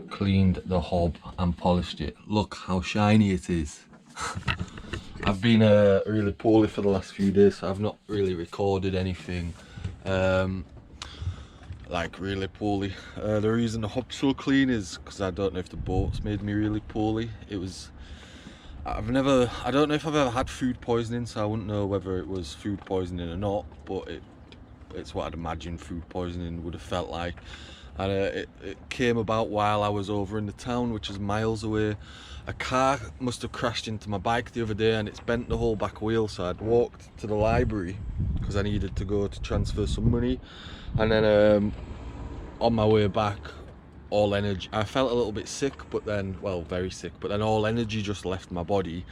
cleaned the hob and polished it. Look how shiny it is. I've been really poorly for the last few days, so I've not really recorded anything. Like really poorly. The reason the hob's so clean is because I don't know if the boat's made me really poorly. I don't know if I've ever had food poisoning, so I wouldn't know whether it was food poisoning or not, but it's what I'd imagine food poisoning would have felt like. And it came about while I was over in the town, which is miles away. A car must have crashed into my bike the other day and it's bent the whole back wheel, so I'd walked to the library because I needed to go to transfer some money, and then on my way back, all energy, I felt a little bit sick, but then, well, very sick, but then all energy just left my body.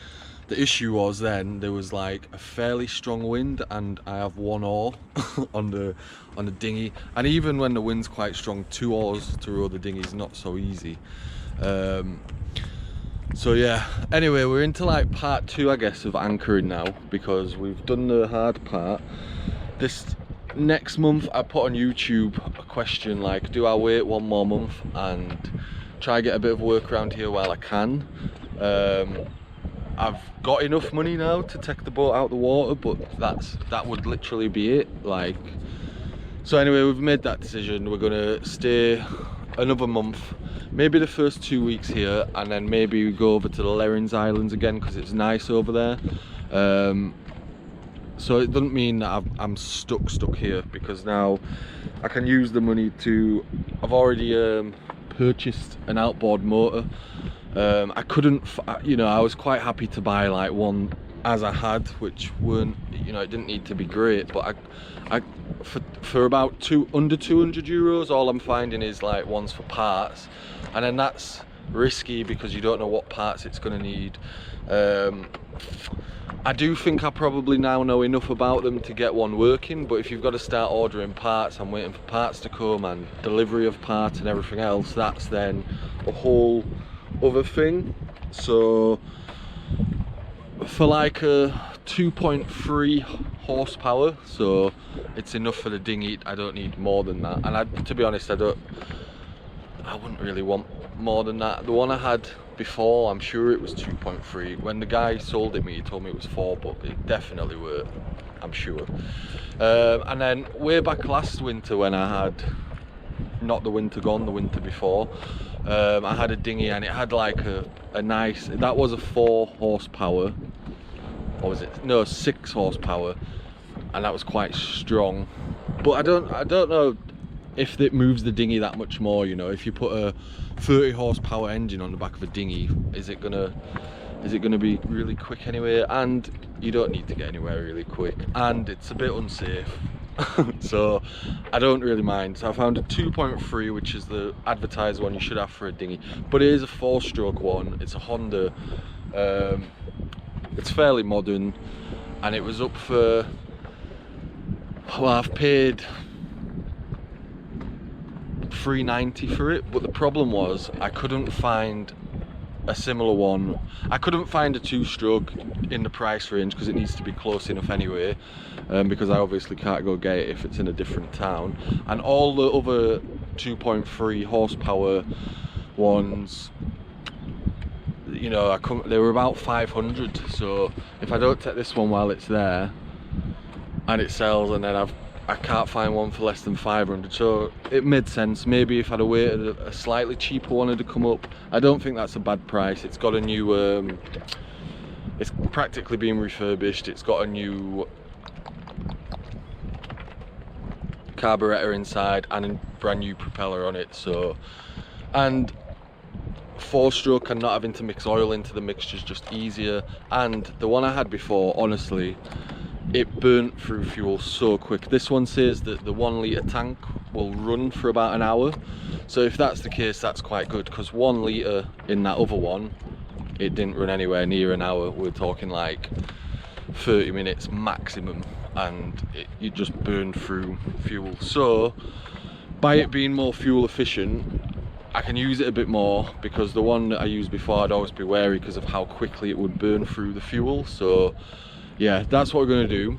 The issue was then there was like a fairly strong wind, and I have one oar on the dinghy, and even when the wind's quite strong, 2 oars to row the dinghy is not so easy. So yeah, anyway, we're into like part 2, I guess, of anchoring now, because we've done the hard part. This next month I put on YouTube a question like, do I wait 1 more month and try get a bit of work around here while I can? I've got enough money now to take the boat out the water, but that would literally be it. Like, so anyway, we've made that decision. We're gonna stay another month, maybe the first 2 weeks here, and then maybe we go over to the Lerins Islands again because it's nice over there. So it doesn't mean that I'm stuck here, because now I can use the money to, I've already purchased an outboard motor. I couldn't, you know, I was quite happy to buy like one as I had, which weren't, you know, it didn't need to be great, but for about under 200 euros, all I'm finding is like ones for parts, and then that's risky because you don't know what parts it's going to need. I do think I probably now know enough about them to get one working, but if you've got to start ordering parts and waiting for parts to come and delivery of parts and everything else, that's then a whole other thing. So for like a 2.3 horsepower, so it's enough for the dinghy, I don't need more than that. And to be honest, I wouldn't really want more than that. The one I had before, I'm sure it was 2.3. When the guy sold it me, he told me it was 4, but it definitely were, I'm sure. And then way back last winter, when I had, not the winter gone, the winter before, I had a dinghy and it had like a nice, that was a 4 horsepower, or was it, no, 6 horsepower, and that was quite strong. But I don't know if it moves the dinghy that much more, you know. If you put a 30 horsepower engine on the back of a dinghy, is it gonna be really quick anyway? And you don't need to get anywhere really quick, and it's a bit unsafe. So I don't really mind. So I found a 2.3, which is the advertised one you should have for a dinghy, but it is a 4-stroke one. It's a Honda. It's fairly modern, and it was up for, well, I've paid $390 for it, but the problem was I couldn't find a similar one. I couldn't find a 2-stroke in the price range because it needs to be close enough anyway, because I obviously can't go get it if it's in a different town. And all the other 2.3 horsepower ones, you know, they were about 500. So if I don't take this one while it's there and it sells, and then I can't find one for less than 500, so it made sense. Maybe if I'd have waited a slightly cheaper one to come up. I don't think that's a bad price. It's got a new, it's practically been refurbished. It's got a new carburetor inside and a brand new propeller on it. So, and 4-stroke and not having to mix oil into the mixture is just easier. And the one I had before, honestly, it burnt through fuel so quick. This one says that the 1 litre tank will run for about an hour, so if that's the case, that's quite good, because 1 litre in that other one, it didn't run anywhere near an hour. We're talking like 30 minutes maximum, and you just burned through fuel. So by it being more fuel efficient, I can use it a bit more, because the one that I used before, I'd always be wary because of how quickly it would burn through the fuel. So yeah, that's what we're going to do.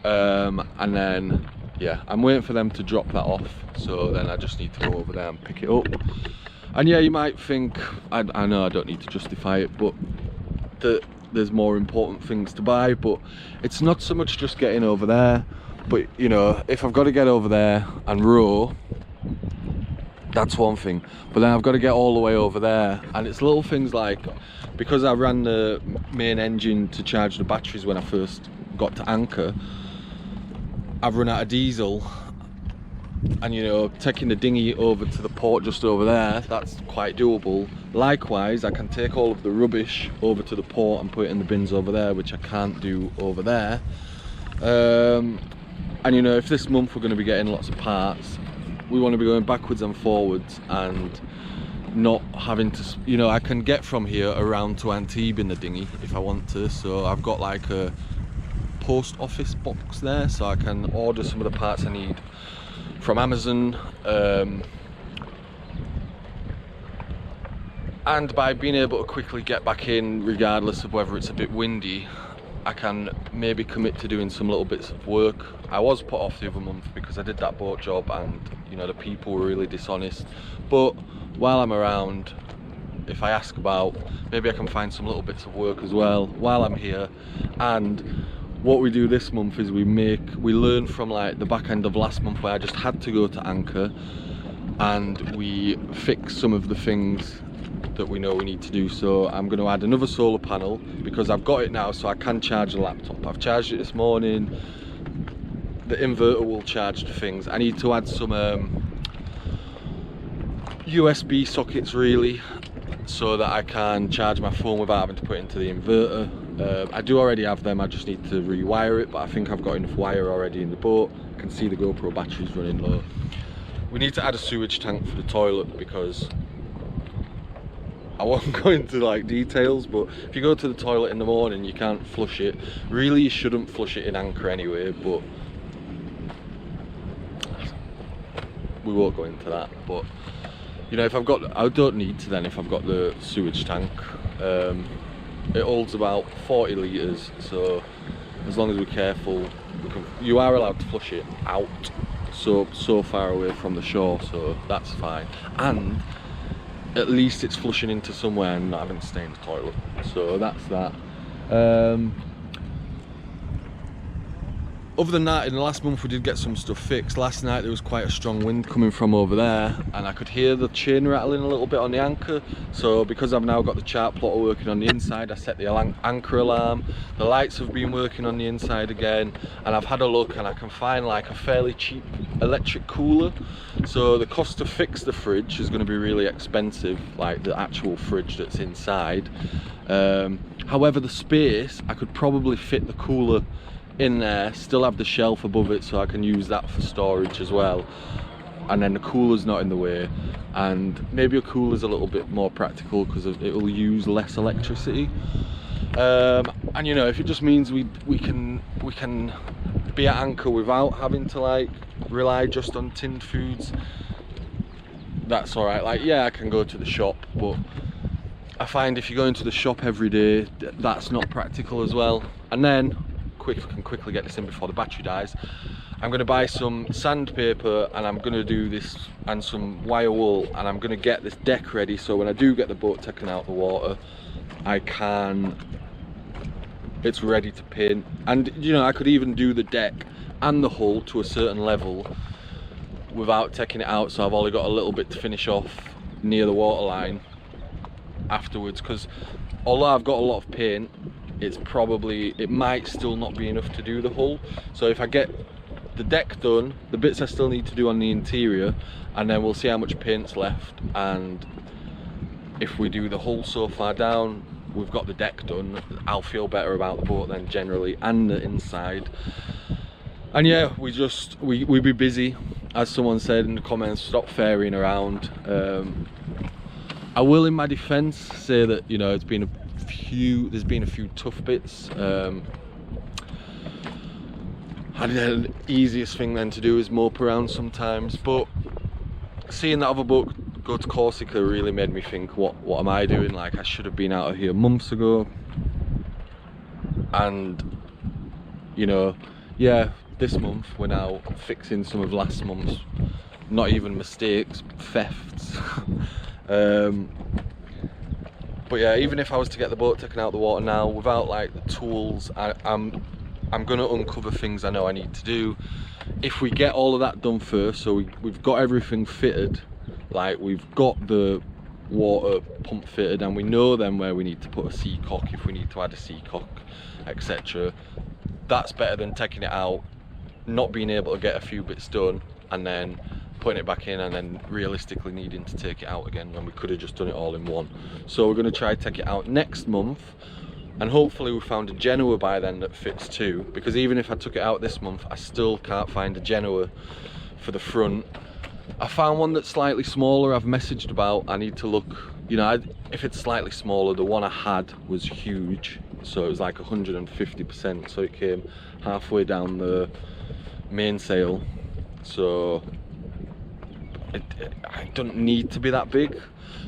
And then, yeah, I'm waiting for them to drop that off, so then I just need to go over there and pick it up. And yeah, you might think, I know I don't need to justify it, but there's more important things to buy. But it's not so much just getting over there, but you know, if I've got to get over there and row, that's one thing, but then I've got to get all the way over there, and it's little things like, because I ran the main engine to charge the batteries when I first got to anchor, I've run out of diesel, and you know, taking the dinghy over to the port just over there, that's quite doable. Likewise, I can take all of the rubbish over to the port and put it in the bins over there, which I can't do over there. And you know, if this month we're going to be getting lots of parts, we want to be going backwards and forwards and not having to, you know, I can get from here around to Antibes in the dinghy if I want to. So I've got like a post office box there, so I can order some of the parts I need from Amazon. And by being able to quickly get back in, regardless of whether it's a bit windy, I can maybe commit to doing some little bits of work. I was put off the other month because I did that boat job and you know, the people were really dishonest, but while I'm around, if I ask about, maybe I can find some little bits of work as well while I'm here. And what we do this month is we learn from like the back end of last month where I just had to go to anchor, and we fix some of the things that we know we need to do. So I'm going to add another solar panel because I've got it now, so I can charge the laptop. I've charged it this morning. The inverter will charge the things. I need to add some USB sockets really, so that I can charge my phone without having to put it into the inverter. I do already have them, I just need to rewire it, but I think I've got enough wire already in the boat. I can see the GoPro batteries running low. We need to add a sewage tank for the toilet because I won't go into like details, but if you go to the toilet in the morning you can't flush it. Really you shouldn't flush it in anchor anyway, but we won't go into that. But you know, if I've got, I don't need to then if I've got the sewage tank. It holds about 40 litres, so as long as we're careful, you are allowed to flush it out so far away from the shore, so that's fine. And at least it's flushing into somewhere and not having to stay in the toilet, so that's that. Other than that, in the last month we did get some stuff fixed. Last night there was quite a strong wind coming from over there, and I could hear the chain rattling a little bit on the anchor. So because I've now got the chart plotter working on the inside, I set the anchor alarm. The lights have been working on the inside again, and I've had a look and I can find like a fairly cheap electric cooler. So the cost to fix the fridge is going to be really expensive, like the actual fridge that's inside. However, the space, I could probably fit the cooler in there, still have the shelf above it so I can use that for storage as well, and then the cooler's not in the way, and maybe a cooler's a little bit more practical because it will use less electricity. And you know, if it just means we can be at anchor without having to like rely just on tinned foods, that's all right. Like, yeah, I can go to the shop, but I find if you go into the shop every day, that's not practical as well. And then can quickly get this in before the battery dies. I'm going to buy some sandpaper and I'm going to do this, and some wire wool, and I'm going to get this deck ready so when I do get the boat taken out of the water, it's ready to paint. And you know, I could even do the deck and the hull to a certain level without taking it out, so I've only got a little bit to finish off near the waterline afterwards, because although I've got a lot of paint, it might still not be enough to do the hull. So if I get the deck done, the bits I still need to do on the interior, and then we'll see how much paint's left, and if we do the hull so far down, we've got the deck done, I'll feel better about the boat then generally, and the inside. And yeah, we be busy, as someone said in the comments, stop ferrying around. I will, in my defense, say that, you know, there's been a few tough bits. And the easiest thing then to do is mope around sometimes, but seeing that other boat go to Corsica really made me think, what am I doing? Like, I should have been out of here months ago. And you know, yeah, this month we're now fixing some of last month's, not even mistakes, thefts. But yeah, even if I was to get the boat taken out of the water now without like the tools, I'm gonna uncover things I know I need to do. If we get all of that done first, so we've got everything fitted, like we've got the water pump fitted, and we know then where we need to put a seacock, if we need to add a seacock, etc. That's better than taking it out, not being able to get a few bits done, and then putting it back in and then realistically needing to take it out again when we could have just done it all in one. So we're going to try to take it out next month, and hopefully we found a Genoa by then that fits too, because even if I took it out this month, I still can't find a Genoa for the front. I found one that's slightly smaller. I've messaged about, I need to look, you know, if it's slightly smaller. The one I had was huge, so it was like 150%, so it came halfway down the mainsail, so it doesn't need to be that big.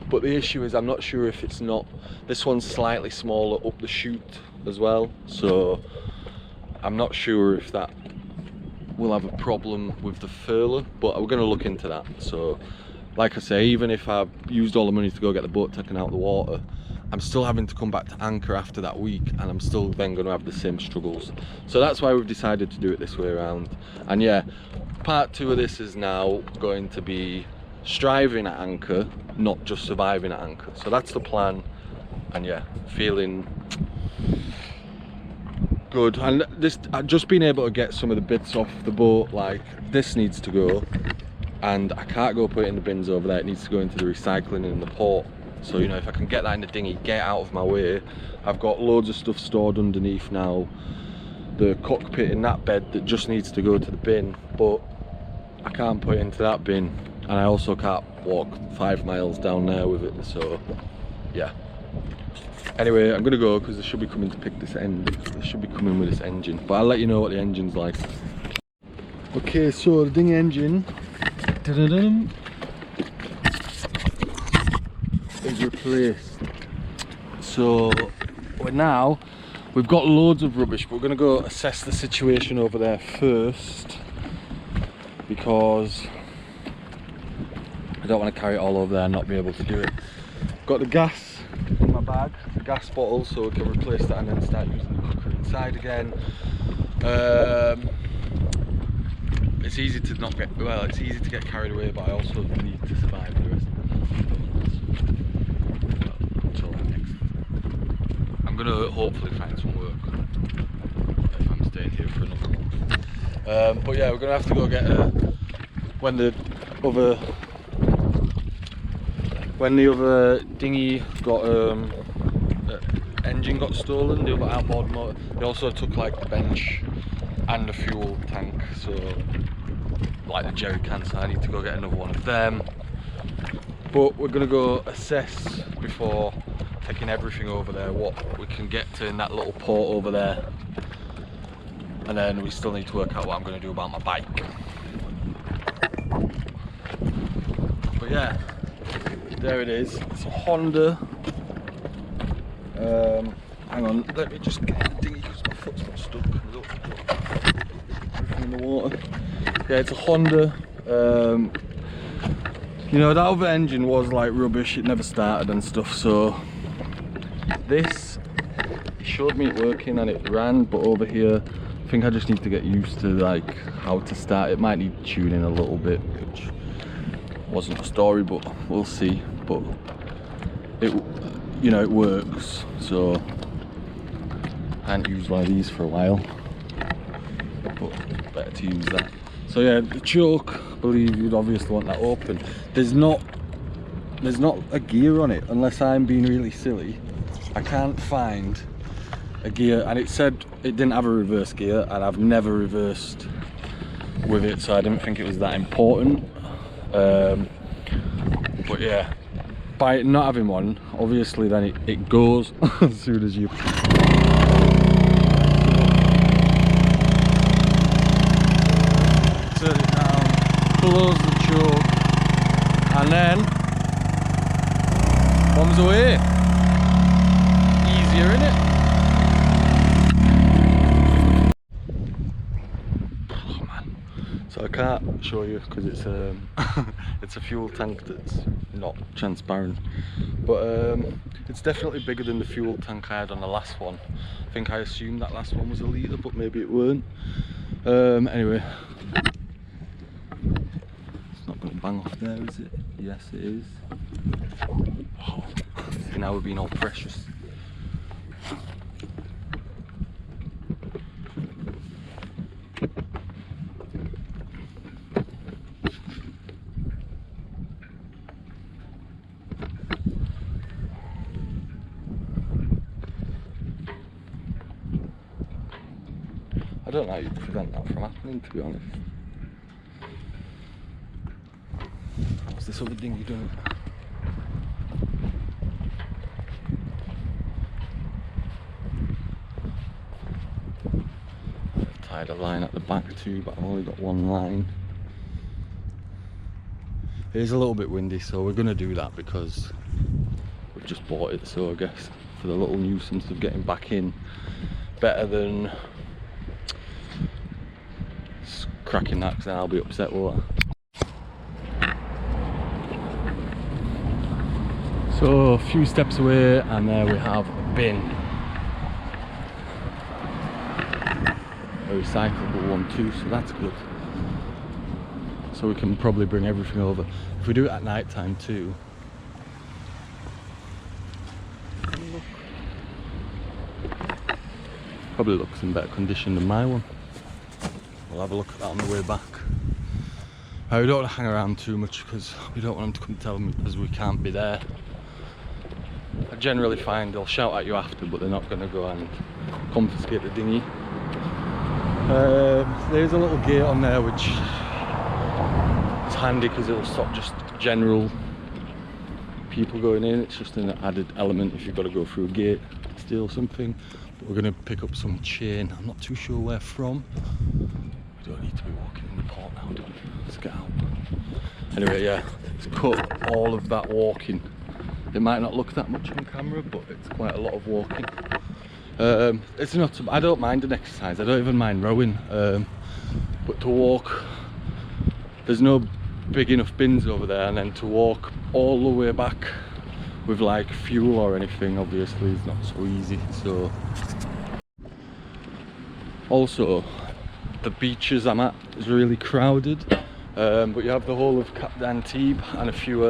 But the issue is I'm not sure if it's not, this one's slightly smaller up the chute as well, so I'm not sure if that will have a problem with the furler, but we're going to look into that. So like I say, even if I've used all the money to go get the boat taken out of the water, I'm still having to come back to anchor after that week, and I'm still then going to have the same struggles. So that's why we've decided to do it this way around. And yeah, part 2 of this is now going to be striving at anchor, not just surviving at anchor. So that's the plan, and yeah, feeling good. And this, just being able to get some of the bits off the boat, like this needs to go, and I can't go put it in the bins over there, it needs to go into the recycling in the port. So you know, if I can get that in the dinghy, get out of my way. I've got loads of stuff stored underneath now, the cockpit in that bed that just needs to go to the bin, but I can't put it into that bin, and I also can't walk 5 miles down there with it. So yeah, anyway, I'm gonna go because they should be coming to pick this end. They should be coming with this engine, but I'll let you know what the engine's like. Okay, so the dinghy engine is replaced. So we've got loads of rubbish, but we're going to go assess the situation over there first, because I don't want to carry it all over there and not be able to do it. Got the gas in my bag, the gas bottle, so we can replace that and then start using the cooker inside again. It's easy to not get, well, it's easy to get carried away, but I also need to survive the rest of the I'm gonna hopefully find some work if I'm staying here for another month. But yeah, we're gonna have to go get when the other dinghy got engine got stolen, the other outboard motor. They also took like the bench and the fuel tank, so like the jerry can, so I need to go get another one of them. But we're gonna go assess before taking everything over there what we can get to in that little port over there, and then we still need to work out what I'm going to do about my bike. But yeah, there it is. It's a Honda. Hang on, let me just get the dinghy because my foot's not stuck. Everything in the water. Yeah, it's a Honda. You know, that other engine was like rubbish, it never started and stuff, so this, it showed me it working and it ran, but over here I think I just need to get used to like how to start. It might need tuning a little bit, which wasn't a story, but we'll see. But it, you know, it works, so I haven't used one of these for a while, but better to use that. So yeah, the choke, I believe you'd obviously want that open. There's not a gear on it, unless I'm being really silly. I can't find a gear, and it said it didn't have a reverse gear, and I've never reversed with it, so I didn't think it was that important. But yeah, by not having one, obviously then it goes as soon as you turn it down, close the choke, and then bombs away. Easier, innit? Oh man, it's So I can't show you because it's it's a fuel tank that's not transparent, but it's definitely bigger than the fuel tank I had on the last one. I think I assumed that last one was a litre, but maybe it weren't. Anyway, it's not going to bang off there, is it? Yes, it is. Oh, see, now we're being all precious. I don't know how you prevent that from happening, to be honest. What's this other dinghy doing? I've tied a line at the back too, but I've only got one line. It is a little bit windy, so we're going to do that because we've just bought it, so I guess for the little nuisance of getting back in, better than cracking that, because then I'll be upset with that. So a few steps away and there we have a bin. A recyclable one too, so that's good. So we can probably bring everything over. If we do it at night time too. Probably looks in better condition than my one. We'll have a look at that on the way back. We don't want to hang around too much because we don't want them to come tell me because we can't be there. I generally find they'll shout at you after, but they're not going to go and confiscate the dinghy. There's a little gate on there which is handy because it'll stop just general people going in. It's just an added element if you've got to go through a gate to steal something. But we're going to pick up some chain. I'm not too sure where from. We don't need to be walking in the port now, do we? Let's get out. Anyway, yeah, it's cut all of that walking. It might not look that much on camera, but it's quite a lot of walking. It's not. I don't mind an exercise. I don't even mind rowing. But to walk, there's no big enough bins over there, and then to walk all the way back with like fuel or anything, obviously, is not so easy. So, also, the beaches I'm at is really crowded, but you have the whole of Cap d'Antibes and a few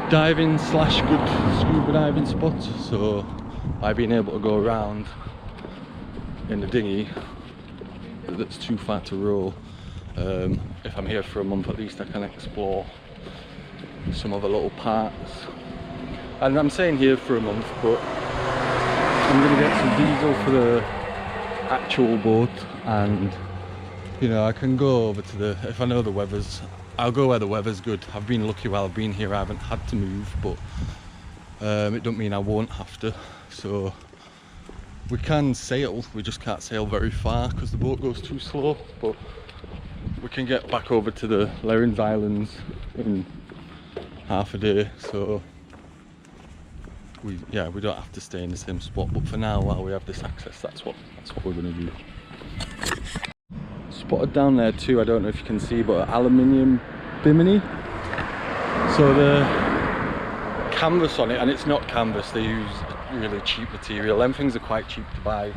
diving / good scuba diving spots. So by being able to go around in the dinghy that's too far to row, if I'm here for a month at least I can explore some other little parts. And I'm saying here for a month, but I'm going to get some diesel for the actual boat, and you know, I can go over to the, if I know the weather's, I'll go where the weather's good. I've been lucky while I've been here, I haven't had to move, but it don't mean I won't have to. So we can sail, we just can't sail very far because the boat goes too slow, but we can get back over to the Lerins Islands in half a day. So we don't have to stay in the same spot, but for now, while we have this access, that's what we're going to do. Spotted down there too, I don't know if you can see, but an aluminium bimini. So the canvas on it, and it's not canvas, they use really cheap material. Them things are quite cheap to buy,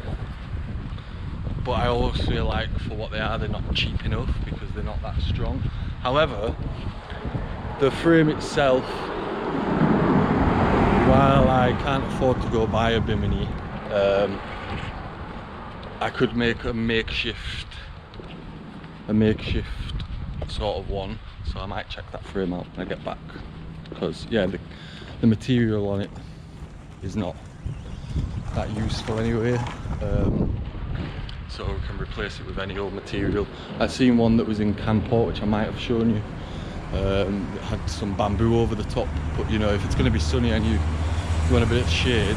but I always feel like for what they are, they're not cheap enough because they're not that strong. However, the frame itself, while I can't afford to go buy a bimini, I could make a makeshift sort of one. So I might check that frame out when I get back, because yeah, the material on it is not that useful anyway. So we can replace it with any old material. I've seen one that was in Canport, which I might have shown you. It had some bamboo over the top, but you know, if it's going to be sunny and you want a bit of shade,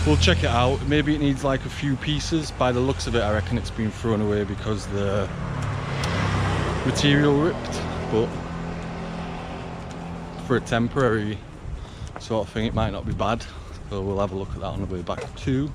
we'll check it out. Maybe it needs like a few pieces. By the looks of it, I reckon it's been thrown away because the material ripped, but for a temporary sort of thing, it might not be bad. So we'll have a look at that on the way back too.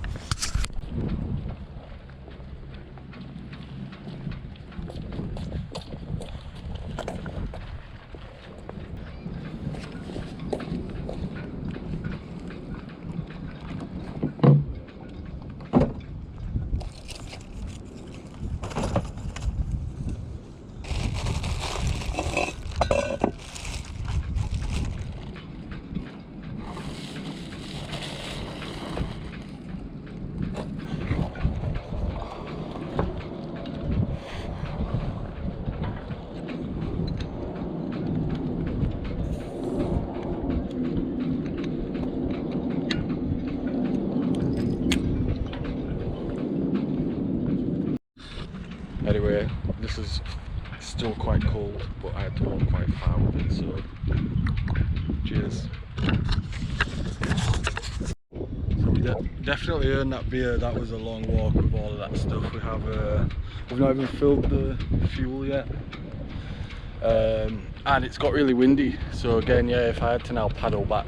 had to walk quite far with it, so cheers. So we definitely earned that beer. That was a long walk with all of that stuff. We've not even filled the fuel yet. And it's got really windy, so again, yeah, if I had to now paddle back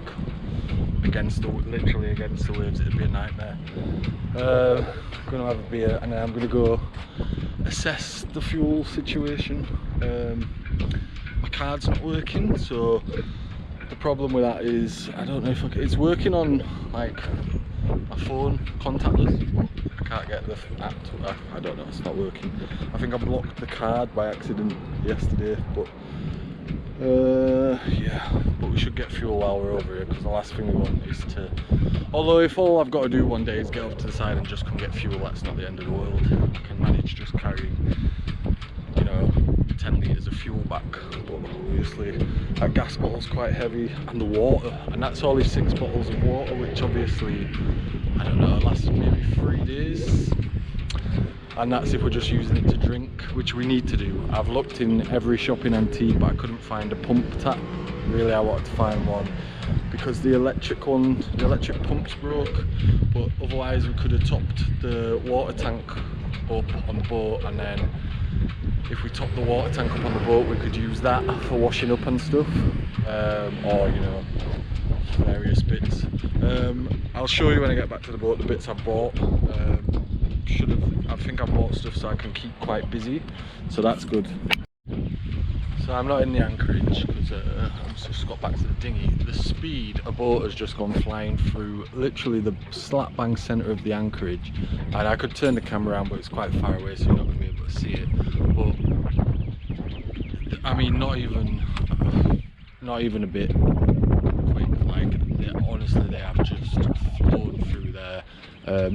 literally against the waves, it'd be a nightmare. I'm gonna have a beer and then I'm gonna go assess the fuel situation. My card's not working, so the problem with that is I don't know if it's working on like my phone contactless, but I can't get the app to, I don't know, it's not working. I think I blocked the card by accident yesterday, but yeah, but we should get fuel while we're over here, because the last thing we want is to, although if all I've got to do one day is get up to the side and just come get fuel, that's not the end of the world. I can manage just carrying, you know, 10 litres of fuel back, but obviously that gas bottle's quite heavy, and the water, and that's only 6 bottles of water, which obviously, I don't know, lasts maybe 3 days. And that's if we're just using it to drink, which we need to do. I've looked in every shop in Antique, but I couldn't find a pump tap. Really, I wanted to find one because the electric pump's broke, but otherwise we could have topped the water tank up on the boat, and then if we top the water tank up on the boat, we could use that for washing up and stuff, or, you know, various bits. I'll show you when I get back to the boat the bits I've bought. I think I bought stuff so I can keep quite busy, so that's good. So I'm not in the anchorage because I've just got back to the dinghy. The speed a boat has just gone flying through literally the slap bang centre of the anchorage, and I could turn the camera around, but it's quite far away, so you're not going to be able to see it. But I mean, not even a bit quick. Like, honestly, they have just flown through there,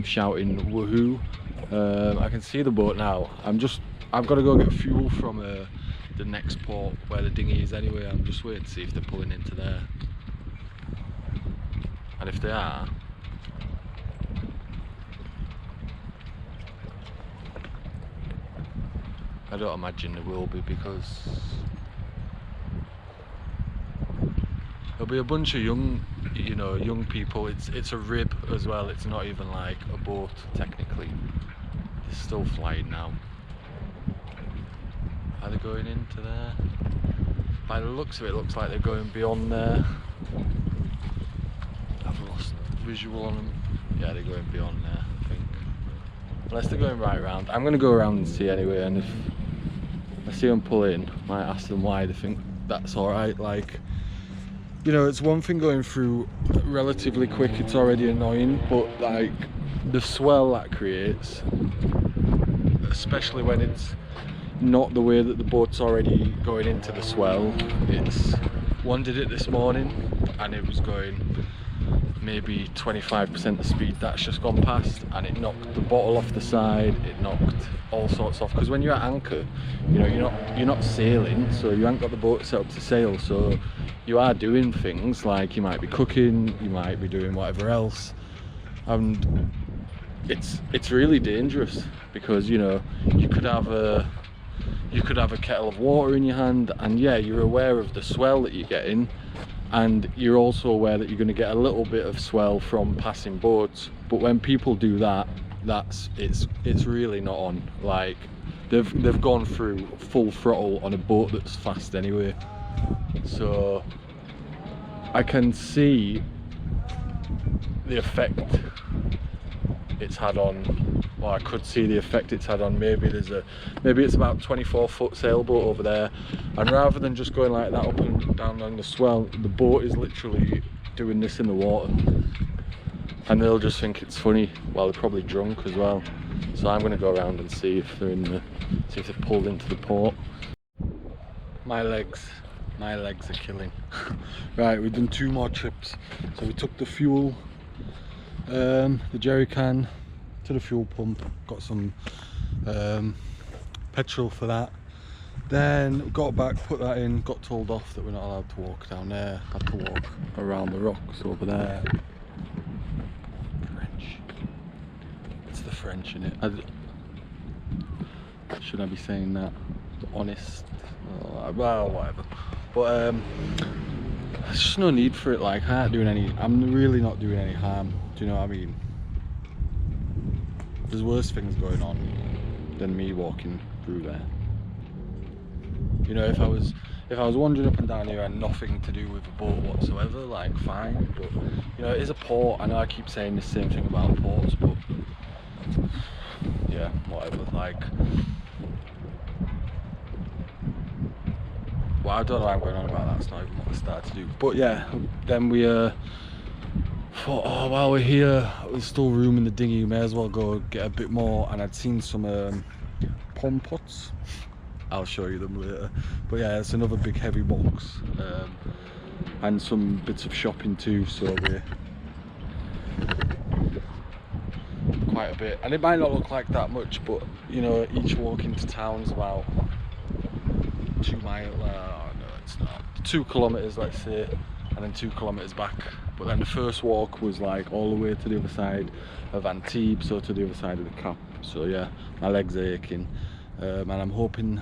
shouting woohoo. I can see the boat now. I've got to go get fuel from the next port where the dinghy is anyway. I'm just waiting to see if they're pulling into there, and if they are, I don't imagine there will be, because there'll be a bunch of young people. It's a rib as well. It's not even like a boat technically. It's still flying now. Are they going into there? By the looks of it, looks like they're going beyond there. I've lost visual on them. Yeah, they're going beyond there, I think. Unless they're going right around. I'm going to go around and see anyway, and if I see them pull in, I might ask them why they think that's alright. Like, you know, it's one thing going through relatively quick, it's already annoying, but like the swell that creates, especially when it's not the way that the boat's already going into the swell. One did it this morning and it was going maybe 25% the speed that's just gone past, and it knocked the bottle off the side, it knocked all sorts off, because when you're at anchor, you know, you're not sailing, so you haven't got the boat set up to sail, so you are doing things like you might be cooking, you might be doing whatever else, and it's really dangerous, because, you know, you could have a kettle of water in your hand, and yeah, you're aware of the swell that you're getting, and you're also aware that you're going to get a little bit of swell from passing boats, but when people do that, it's really not on. Like, they've gone through full throttle on a boat that's fast anyway, so I can see the effect it's had on, well, I could see the effect it's had on, maybe it's about 24-foot sailboat over there, and rather than just going like that up and down on the swell, the boat is literally doing this in the water, and they'll just think it's funny. Well, they're probably drunk as well, so I'm going to go around and see if they've pulled into the port. My legs are killing. Right, we've done 2 more trips. So we took the fuel, the jerry can to the fuel pump, got some petrol for that, then got back, put that in, got told off that we're not allowed to walk down there, had to walk around the rocks over there. French, it's the French in it. Should I be saying that? honest. Well, whatever. But there's just no need for it. Like, I'm really not doing any harm. Do you know what I mean? There's worse things going on than me walking through there. You know, if I was wandering up and down here and nothing to do with a boat whatsoever, like, fine. But you know, it is a port. I know I keep saying the same thing about ports, but yeah, whatever. Like, well, I don't know why I'm going on about that. It's not even what I started to do. But yeah, then we thought, oh, while we're here, there's still room in the dinghy, we may as well go get a bit more. And I'd seen some pond pots. I'll show you them later. But yeah, it's another big heavy box, and some bits of shopping too, so we're quite a bit. And it might not look like that much, but you know, each walk into town is about 2 miles, no it's not, 2 kilometers let's say, and then 2 kilometers back. But then the first walk was like all the way to the other side of Antibes, so to the other side of the Cap. So yeah, my legs are aching, and I'm hoping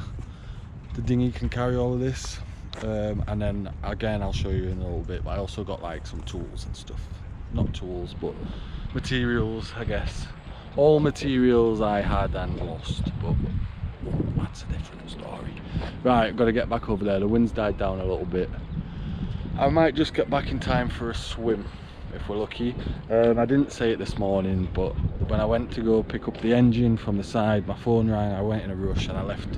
the dinghy can carry all of this, and then again I'll show you in a little bit. But I also got like some tools and stuff, not tools but materials, I guess. All materials I had and lost, but that's a different story. Right, got to get back over there. The wind's died down a little bit. I might just get back in time for a swim if we're lucky. I didn't say it this morning, but when I went to go pick up the engine from the side, my phone rang. I went in a rush and I left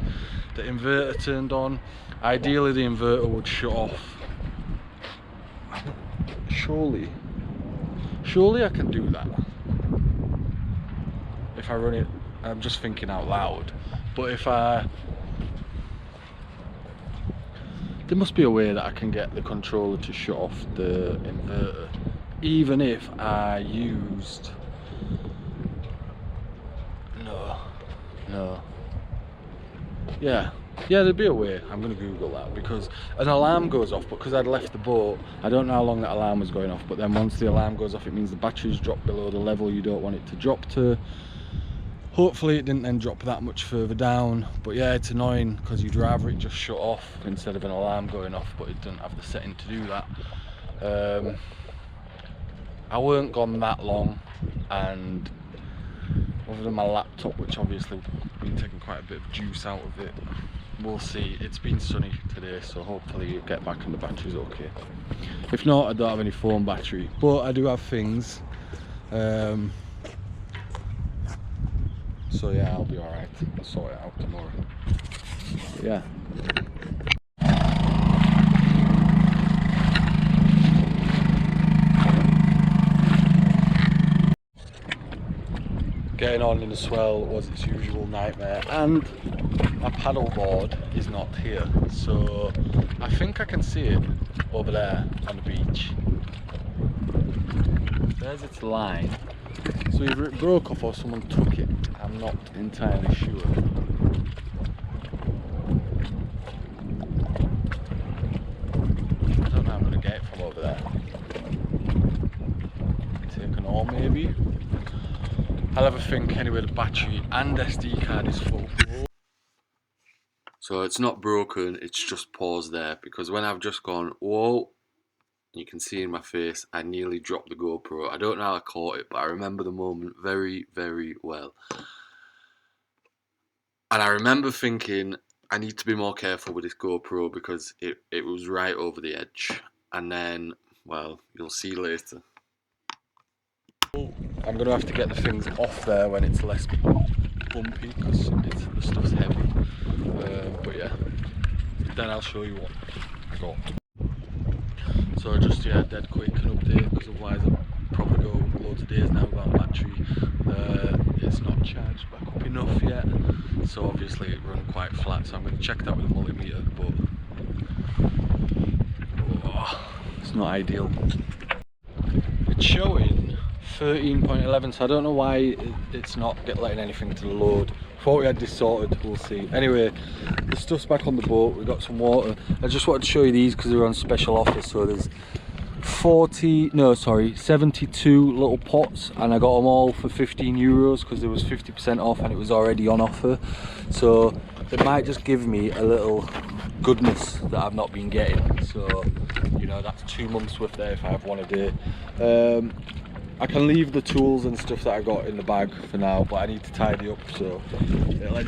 the inverter turned on. Ideally the inverter would shut off. Surely I can do that if I run it. I'm just thinking out loud, but if there must be a way that I can get the controller to shut off the inverter, even if I used no. Yeah, there'd be a way. I'm gonna Google that, because an alarm goes off, but because I'd left the boat, I don't know how long that alarm was going off, but then once the alarm goes off, it means the batteries drop below the level you don't want it to drop to. Hopefully it didn't then drop that much further down, but yeah, it's annoying because you'd rather it just shut off instead of an alarm going off, but it doesn't have the setting to do that. I weren't gone that long, and other than my laptop, which obviously been taking quite a bit of juice out of it, we'll see. It's been sunny today, so hopefully you'll get back and the battery's okay. If not, I don't have any phone battery, but I do have things. So yeah, I'll be alright. I'll sort it out tomorrow. Yeah. Getting on in the swell was its usual nightmare, and my paddle board is not here, so I think I can see it over there on the beach. There's its line, so either it broke off or someone took it. I'm not entirely sure. I don't know how I'm going to get it from over there. Take an oar maybe? I'll have a think. Anyway, the battery and SD card is full. So it's not broken, it's just paused there, because when I've just gone, whoa, you can see in my face, I nearly dropped the GoPro. I don't know how I caught it, but I remember the moment very, very well. And I remember thinking, I need to be more careful with this GoPro because it was right over the edge. And then, well, you'll see later. I'm going to have to get the things off there when it's less bumpy, because the stuff's heavy. But yeah, then I'll show you what I got. So just, yeah, dead quick an update, because otherwise I'll probably go loads of days now without battery. It's not charged back up enough yet, so obviously it run quite flat, so I'm going to check that with a multimeter, but it's not ideal. It's showing 13.11, so I don't know why it's not letting anything to load. Thought we had this sorted, we'll see. Anyway, the stuff's back on the boat, we've got some water. I just wanted to show you these because they're on special offer, so there's 72 little pots, and I got them all for €15 because there was 50% off and it was already on offer. So it might just give me a little goodness that I've not been getting. So, you know, that's 2 months worth there if I have one a day. I can leave the tools and stuff that I got in the bag for now, but I need to tidy up, so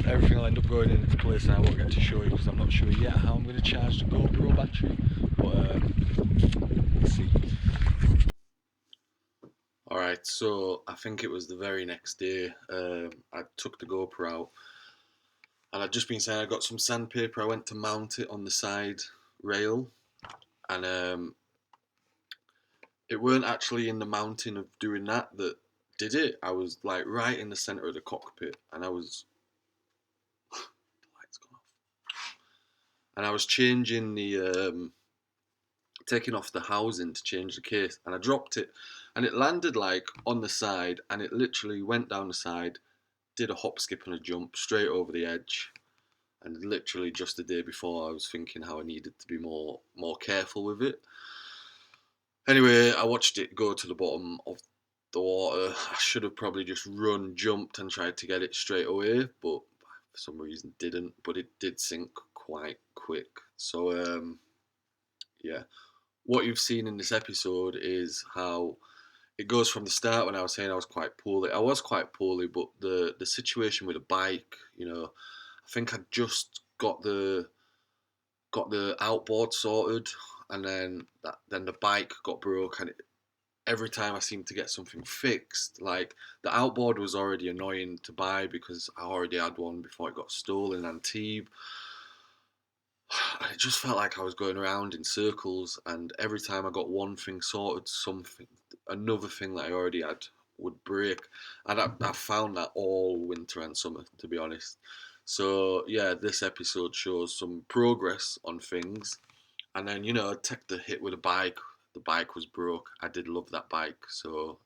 everything will end up going into place, and I won't get to show you because I'm not sure yet how I'm going to charge the GoPro battery, but let's see. Alright, so I think it was the very next day, I took the GoPro out, and I'd just been saying I got some sandpaper. I went to mount it on the side rail, and it weren't actually in the mounting of doing that did it. I was like right in the center of the cockpit, and I was the lights gone off, and I was changing the taking off the housing to change the case, and I dropped it, and it landed like on the side, and it literally went down the side, did a hop, skip, and a jump straight over the edge. And literally just the day before, I was thinking how I needed to be more careful with it. Anyway, I watched it go to the bottom of the water. I should have probably just run, jumped, and tried to get it straight away, but for some reason didn't. But it did sink quite quick. So yeah, what you've seen in this episode is how it goes from the start when I was saying I was quite poorly. I was quite poorly, but the situation with the bike, you know, I think I just got the outboard sorted, and then the bike got broke, and every time I seemed to get something fixed, like the outboard was already annoying to buy because I already had one before it got stolen in Antibes. And it just felt like I was going around in circles, and every time I got one thing sorted, another thing that I already had would break. And I found that all winter and summer, to be honest. So yeah, this episode shows some progress on things, and then, you know, I took the hit with a bike. The bike was broke. I did love that bike, so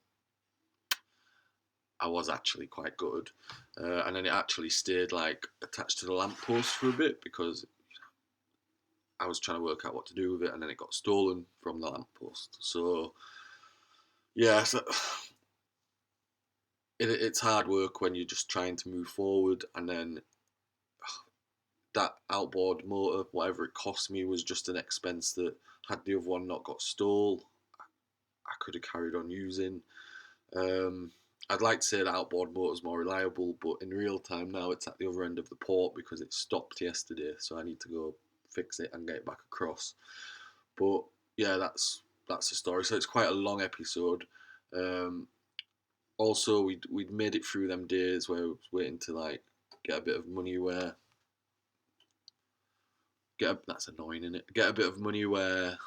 I was actually quite good. And then it actually stayed like attached to the lamppost for a bit because I was trying to work out what to do with it, and then it got stolen from the lamppost. So yeah, so it's hard work when you're just trying to move forward, and then that outboard motor, whatever it cost me, was just an expense that, had the other one not got stole, I could have carried on using. Um, I'd like to say the outboard motor is more reliable, but in real time now it's at the other end of the port because it stopped yesterday, so I need to go fix it and get it back across. But yeah, that's the story. So it's quite a long episode. Um, Also, we'd made it through them days where I was waiting to like get a bit of money where that's annoying, isn't it? Get a bit of money where,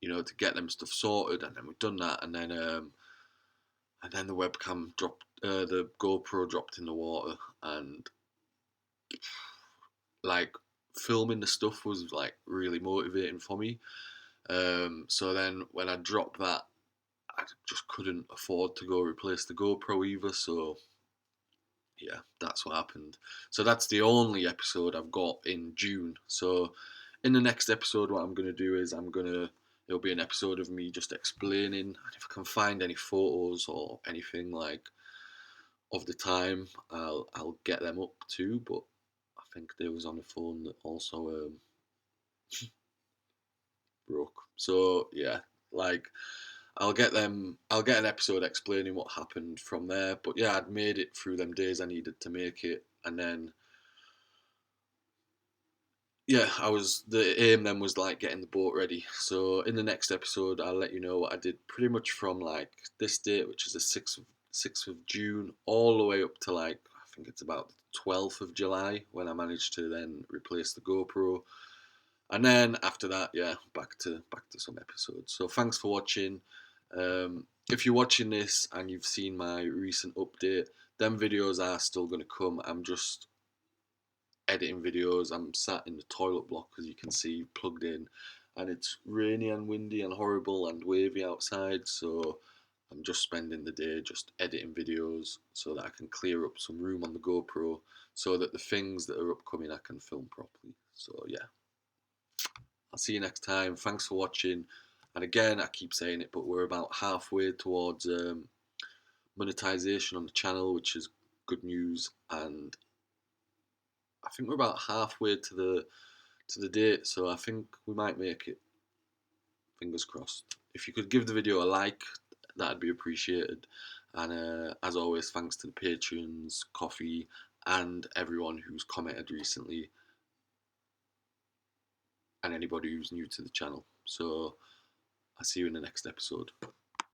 you know, to get them stuff sorted, and then we've done that, and then the webcam dropped, the GoPro dropped in the water, and like filming the stuff was like really motivating for me. So then when I dropped that, I just couldn't afford to go replace the GoPro either. So yeah, that's what happened. So that's the only episode I've got in June. So in the next episode, what I'm gonna do is it'll be an episode of me just explaining, and if I can find any photos or anything like of the time, I'll get them up too. But I think there was on the phone that also broke. So yeah, like I'll get them. I'll get an episode explaining what happened from there. But yeah, I'd made it through them days I needed to make it, and then yeah, the aim then was like getting the boat ready. So in the next episode, I'll let you know what I did pretty much from like this date, which is the sixth of June, all the way up to like I think it's about the 12th of July when I managed to then replace the GoPro. And then after that, yeah, back to some episodes. So thanks for watching. If you're watching this and you've seen my recent update, them videos are still going to come. I'm just editing videos. I'm sat in the toilet block, as you can see, plugged in, and it's rainy and windy and horrible and wavy outside. So I'm just spending the day just editing videos so that I can clear up some room on the GoPro so that the things that are upcoming I can film properly. So yeah. I'll see you next time. Thanks for watching. And again, I keep saying it, but we're about halfway towards monetization on the channel, which is good news. And I think we're about halfway to the date, so I think we might make it. Fingers crossed. If you could give the video a like, that'd be appreciated. And as always, thanks to the patrons, Coffee, and everyone who's commented recently, and anybody who's new to the channel. So I'll see you in the next episode.